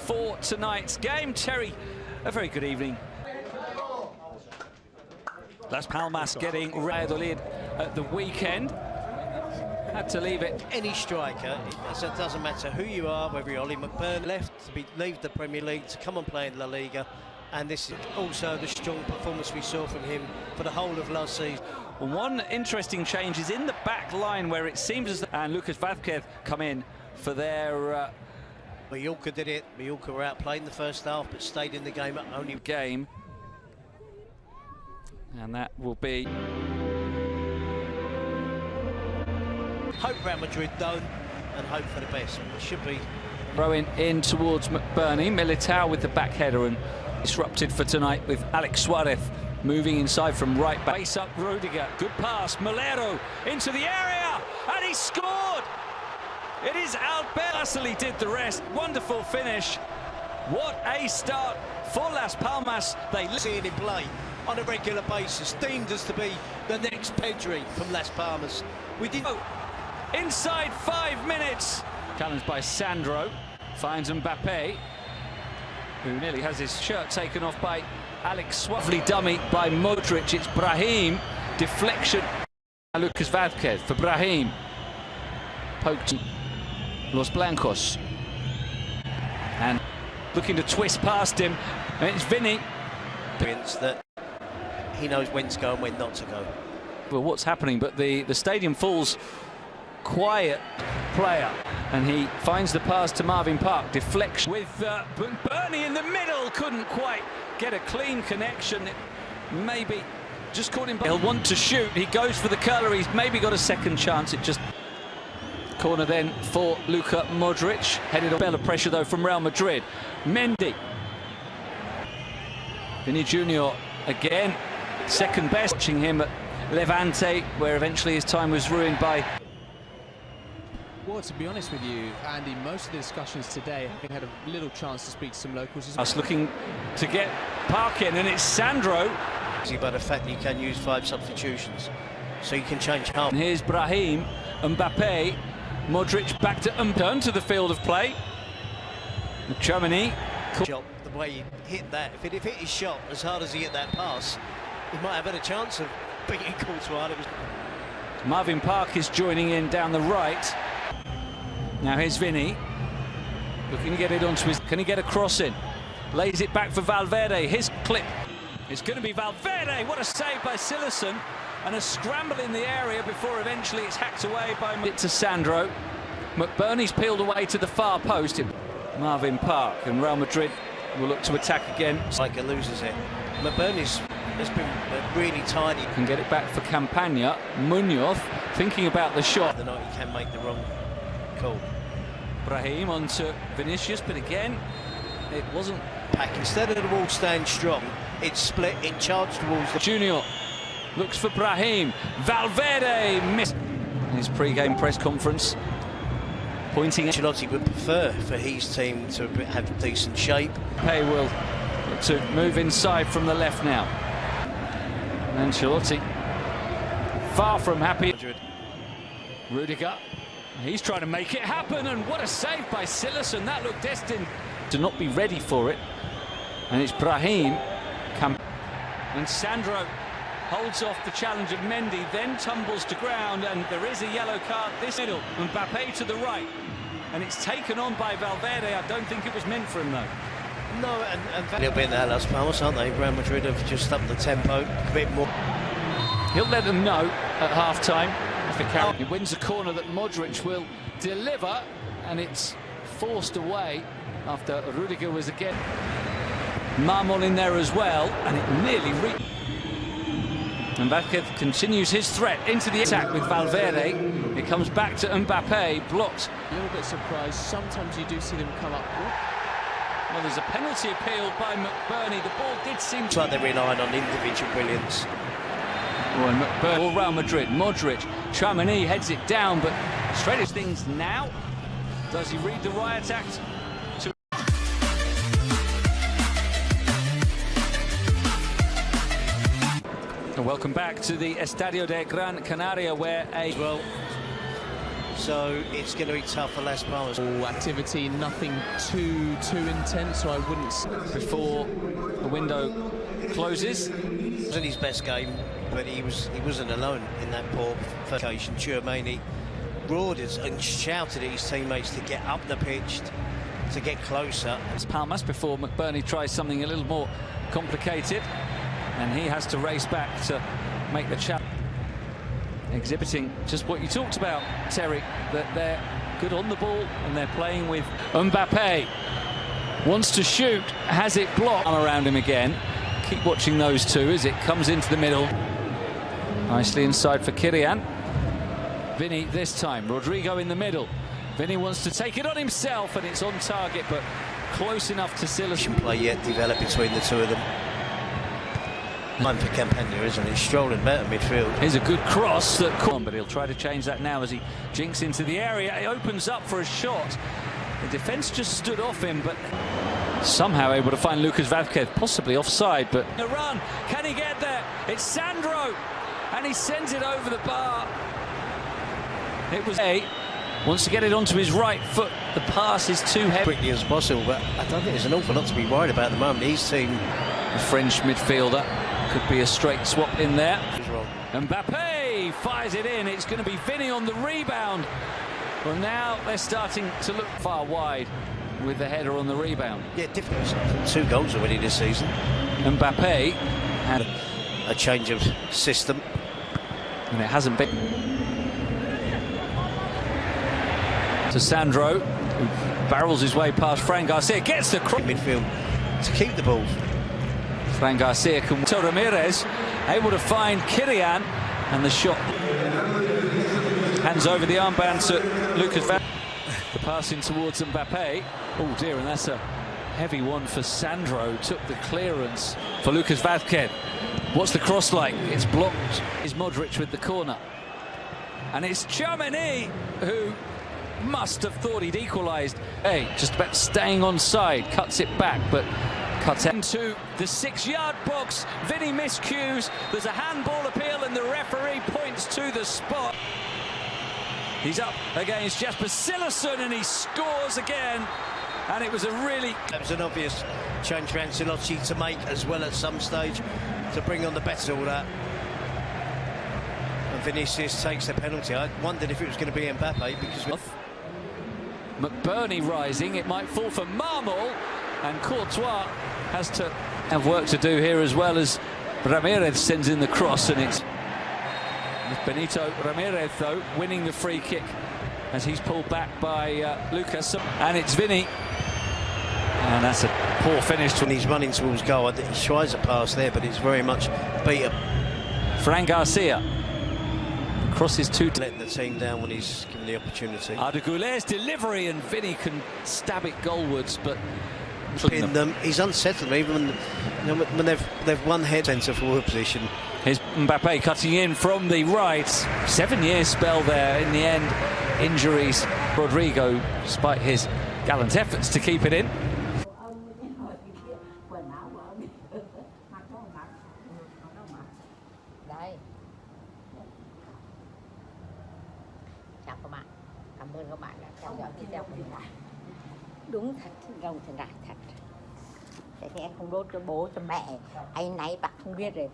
for tonight's game. Terry, a very good evening. Las Palmas getting Valladolid at the weekend. Had to leave it. Any striker, it doesn't matter who you are, whether you're Ollie McBurn, left to leave the Premier League to come and play in La Liga. And this is also the strong performance we saw from him for the whole of last season. One interesting change is in the back line, where it seems as and Lucas Vázquez come in for their Mallorca did it. Mallorca were outplayed in the first half but stayed in the game only game. And that will be hope Real Madrid don't, and hope for the best. It should be. Throwing in towards McBurney. Militao with the back header, and disrupted for tonight with Alex Suarez moving inside from right back. Base up Rodrygo. Good pass. Molero into the area, and he scored. It is Albert did the rest. Wonderful finish. What a start for Las Palmas. They See it in play on a regular basis. Deemed us to be the next Pedri from Las Palmas. We did. Inside 5 minutes. Challenged by Sandro. Finds Mbappé, who nearly has his shirt taken off by Alex Suarez. Lovely dummy by Modrić. It's Brahim. Deflection. Lucas Vázquez for Brahim. Poked Los Blancos. And looking to twist past him. And it's Vinny. That he knows when to go and when not to go. Well, what's happening? But the stadium falls quiet player, and he finds the pass to Marvin Park. Deflection with Bernie in the middle. Couldn't quite get a clean connection. It maybe just caught him. He'll want to shoot. He goes for the curler. He's maybe got a second chance. It just corner then for Luka Modrić. Headed a spell of pressure though from Real Madrid. Mendy. Vinny Jr. again, second best. Watching him at Levante, where eventually his time was ruined by. Well, to be honest with you, Andy, most of the discussions today, having had a little chance to speak to some locals. Us looking to get Park in, and it's Sandro. By the fact that you can use 5 substitutions, so you can change half. And here's Brahim, Mbappé, Modrić back to turn to the field of play. Germany. Shot, the way he hit that, if it hit his shot as hard as he hit that pass, he might have had a chance of beating Courtois. It was Marvin Park is joining in down the right. Now here's Vinny, looking to get it onto his. Can he get a cross in? Lays it back for Valverde. His clip. It's going to be Valverde. What a save by Silerson, and a scramble in the area before eventually it's hacked away by it to Sandro. McBurney's peeled away to the far post. Marvin Park, and Real Madrid will look to attack again. Like it loses it. McBurney's has been really tidy. Can get it back for Campagna. Munoz thinking about the shot. The night he can make the wrong call. Brahim onto Vinicius, but again it wasn't. Pack, instead of the wall staying strong, it split, it charged towards the. Junior looks for Brahim. Valverde missed in his pre-game press conference, pointing at. Ancelotti would prefer for his team to have decent shape. Pay will look to move inside from the left now. Ancelotti far from happy. Rodrygo, he's trying to make it happen, and what a save by Silerson. That looked destined to not be ready for it. And it's Brahim. And Sandro holds off the challenge of Mendy, then tumbles to ground, and there is a yellow card this middle. Mbappé to the right, and it's taken on by Valverde. I don't think it was meant for him though. No, and a little bit now Las Palmas, aren't they? Real Madrid have just upped the tempo a bit more. He'll let them know at half-time if it carries. He wins a corner that Modrić will deliver, and it's forced away after Rodrygo was again. Marmol in there as well, and it nearly reached. And Vázquez continues his threat into the attack with Valverde. It comes back to Mbappé, blocked. A little bit surprised. Sometimes you do see them come up. Well, there's a penalty appealed by McBurney. The ball did seem to. It's like they're relying on individual brilliance. Oh, and McBurney, Real Madrid, Modrić, Tchouaméni heads it down, but straight as things now. Does he read the riot act? And welcome back to the Estadio de Gran Canaria, where so it's going to be tough for Las Palmas. Activity, nothing too intense, so I wouldn't. Before the window closes. It wasn't his best game, but he wasn't alone in that poor occasion. Tchouaméni roared and shouted at his teammates to get up the pitch, to get closer. It's Palmas before McBurney tries something a little more complicated, and he has to race back to make the challenge. Exhibiting just what you talked about, Terry, that they're good on the ball and they're playing with Mbappé. Wants to shoot, has it blocked. Around him again. Keep watching those two as it comes into the middle. Nicely inside for Kylian. Vinny this time, Rodrygo in the middle. Vinny wants to take it on himself and it's on target, but close enough to Silas. Play yet develop between the two of them. Time for Campagna, isn't it? Strolling better midfield. Here's a good cross that caught, but he'll try to change that now as he jinks into the area. He opens up for a shot. The defence just stood off him, but somehow able to find Luka's Vazquez, possibly offside, but a run. Can he get there? It's Sandro, and he sends it over the bar. It was wants to get it onto his right foot. The pass is too heavy. Quickly as possible, but I don't think there's an awful lot to be worried about at the moment. His team, the French midfielder, could be a straight swap in there. is wrong. Mbappé fires it in. It's going to be Vinny on the rebound. Well, now they're starting to look far wide with the header on the rebound. Yeah, different. 2 goals already this season. Mbappé had a change of system, and it hasn't been. To Sandro, who barrels his way past Fran Garcia, gets the cross. Midfield to keep the ball. Fran Garcia can to Ramirez, able to find Kylian, and the shot hands over the armband to Lucas Van. The pass in towards Mbappé. Oh dear, and that's a heavy one for Sandro. Took the clearance for Lucas Vazquez. What's the cross like? It's blocked. Is Modrić with the corner, and it's Tchouaméni who must have thought he'd equalised. Hey, just about staying on side, cuts it back, but cuts into the 6-yard box. Vinny miscues. There's a handball appeal, and the referee points to the spot. He's up against Jasper Silasson, and he scores again. And it was a really... That was an obvious change for Ancelotti to make as well at some stage, to bring on the better all that. And Vinicius takes the penalty. I wondered if it was going to be Mbappé, because... McBurney rising, it might fall for Marmol, and Courtois has to have work to do here, as well as Ramirez sends in the cross, and it's Benito Ramirez though winning the free kick as he's pulled back by Luka, and it's Vinny, and that's a poor finish. When he's running towards goal, I think he tries a pass there, but it's very much beat up. Fran Garcia crosses to letting the team down when he's given the opportunity. Goles delivery, and Vinny can stab it goalwards, but in them, he's unsettled even when they've won head centre forward position. Here's Mbappé cutting in from the right. 7-year spell there. In the end, injuries. Rodrygo, despite his gallant efforts to keep it in. Cảm ơn các bạn đã theo dõi video của mình. Đúng thật, rồng thần đại thật. Thế thì em không đốt cho bố cho mẹ, anh này bác không biết rồi.